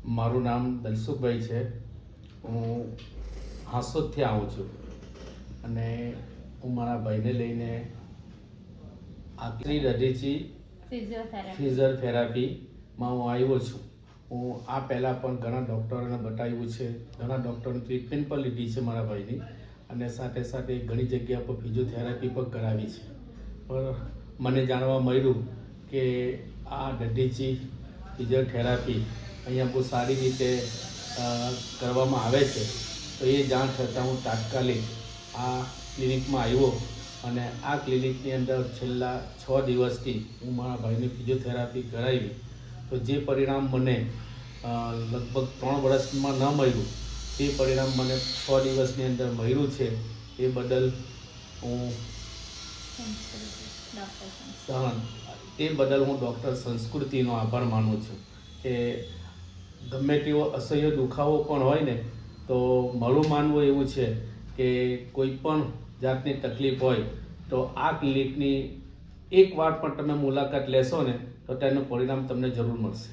મારું નામ દલસુખભાઈ છે. હું હાંસોદથી આવું છું અને હું મારા ભાઈને લઈને આકરી રધીચી ફિઝિયોથેરાપીમાં હું આવ્યો છું. હું આ પહેલાં પણ ઘણા ડૉક્ટરોને બતાવ્યું છે, ઘણા ડૉક્ટરની ટ્રીટમેન્ટ પણ લીધી છે મારા ભાઈની, અને સાથે સાથે ઘણી જગ્યા પર ફિઝિયોથેરાપી પણ કરાવી છે. પણ મને જાણવા મળ્યું કે આ રધીચી ફિઝિયોથેરાપી અહીંયા બહુ સારી રીતે કરવામાં આવે છે. તો એ જાણ થતાં હું તાત્કાલિક આ ક્લિનિકમાં આવ્યો અને આ ક્લિનિકની અંદર છેલ્લા 6 દિવસથી હું મારા ભાઈની ફિઝિયોથેરાપી કરાવી. તો જે પરિણામ મને લગભગ 3 વર્ષમાં ન મળ્યું તે પરિણામ મને 6 દિવસની અંદર મળ્યું છે. એ બદલ હું ડૉક્ટર સંસ્કૃતિનો આભાર માનું છું કે ગમે તેવો અસહ્ય દુખાવો પણ હોય ને, તો મારું માનવું એવું છે કે કોઈ પણ જાતની તકલીફ હોય તો આ ક્લિનિકની એકવાર પણ તમે મુલાકાત લેશો ને તો તેનું પરિણામ તમને જરૂર મળશે.